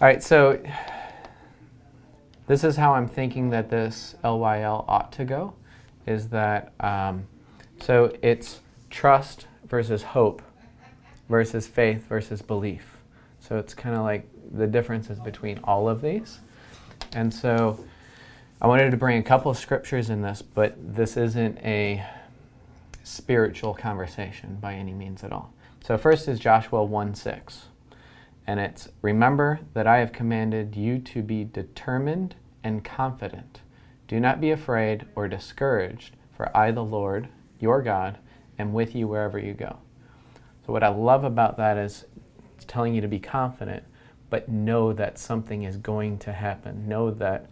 All right, so this is how I'm thinking that this LYL ought to go, is that, so it's trust versus hope versus faith versus belief. So it's kind of like the differences between all of these. And so I wanted to bring a couple of scriptures in this, but this isn't a spiritual conversation by any means at all. So first is Joshua 1:6. And it's, remember that I have commanded you to be determined and confident. Do not be afraid or discouraged, for I, the Lord, your God, am with you wherever you go. So what I love about that is it's telling you to be confident, but know that something is going to happen. Know that,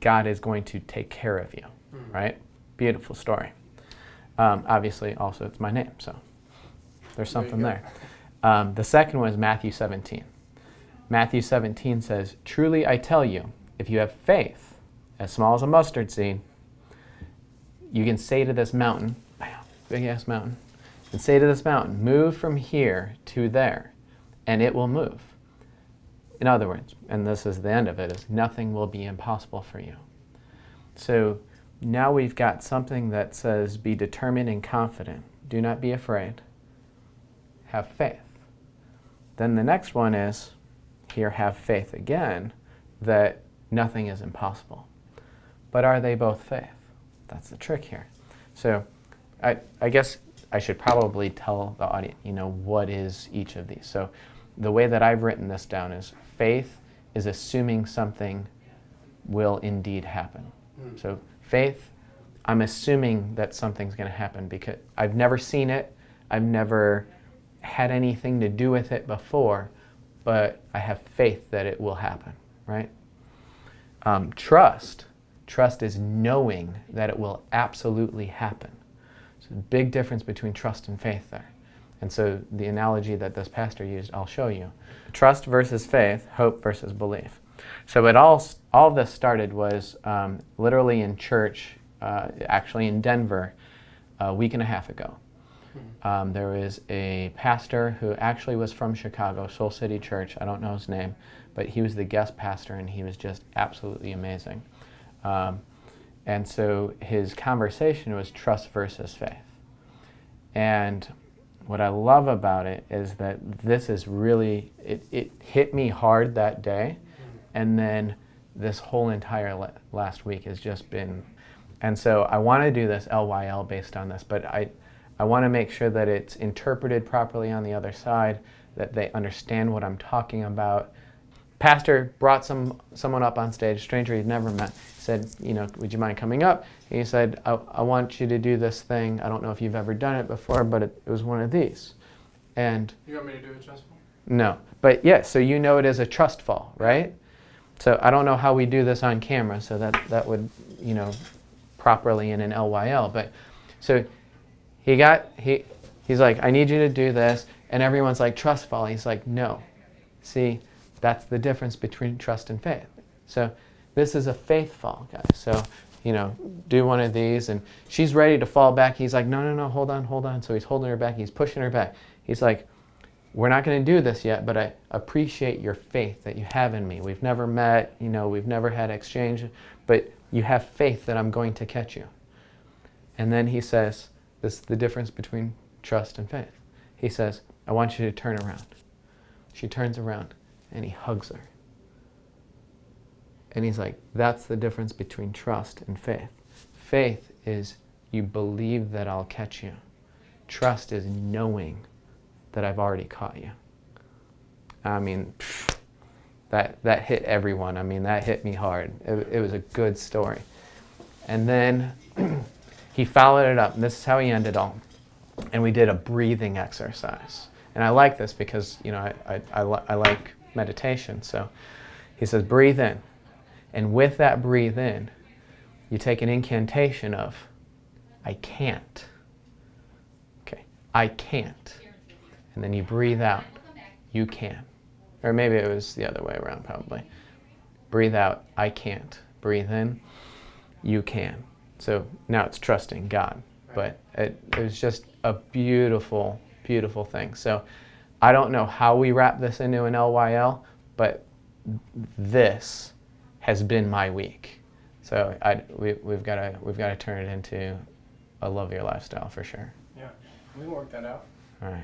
God is going to take care of you, right? Beautiful story. Obviously, also, it's my name, so there's something there. The second one is Matthew 17. Matthew 17 says, truly I tell you, if you have faith as small as a mustard seed, you can say to this mountain, big ass mountain, and say to this mountain, move from here to there, and it will move. In other words, and this is the end of it, is nothing will be impossible for you. So now we've got something that says, be determined and confident. Do not be afraid. Have faith. Then the next one is, here, have faith again, that nothing is impossible. But are they both faith? That's the trick here. So I guess I should probably tell the audience, what is each of these. So the way that I've written this down is, faith is assuming something will indeed happen. So faith, I'm assuming that something's going to happen because I've never seen it, I've never had anything to do with it before, but I have faith that it will happen, right? Trust is knowing that it will absolutely happen. So a big difference between trust and faith there. And so the analogy that this pastor used, I'll show you. Trust versus faith, hope versus belief. So all of this started was literally in church, actually in Denver, a week and a half ago. There was a pastor who actually was from Chicago, Soul City Church. I don't know his name, but he was the guest pastor, and he was just absolutely amazing. And so his conversation was trust versus faith. And what I love about it is that this is really, it hit me hard that day, and then this whole entire last week has just been, and so I want to do this LYL based on this, but I want to make sure that it's interpreted properly on the other side, that they understand what I'm talking about. Pastor brought someone up on stage, a stranger he'd never met, said, would you mind coming up? And he said, I want you to do this thing. I don't know if you've ever done it before, but it was one of these. And you want me to do a trust fall? No, but yeah, so it as a trust fall, right? So I don't know how we do this on camera, so that would, properly in an LYL. But so he's like, I need you to do this, and everyone's like, trust fall. He's like, no. See, that's the difference between trust and faith. So this is a faith fall, guys. So, do one of these, and she's ready to fall back. He's like, no, hold on. So he's holding her back. He's pushing her back. He's like, we're not going to do this yet, but I appreciate your faith that you have in me. We've never met, we've never had exchange, but you have faith that I'm going to catch you. And then he says, this is the difference between trust and faith. He says, I want you to turn around. She turns around, and he hugs her. And he's like, that's the difference between trust and faith. Faith is you believe that I'll catch you. Trust is knowing that I've already caught you. I mean, that hit everyone. I mean, that hit me hard. It was a good story. And then he followed it up, and this is how he ended all. And we did a breathing exercise. And I like this because, I like meditation. So he says, breathe in. And with that breathe in, you take an incantation of, I can't. Okay, I can't. And then you breathe out, you can. Or maybe it was the other way around, probably. Breathe out, I can't. Breathe in, you can. So now it's trusting God. But it was just a beautiful, beautiful thing. So I don't know how we wrap this into an LYL, but this has been my week. So we've got to turn it into a love your lifestyle for sure. Yeah, we can work that out. All right.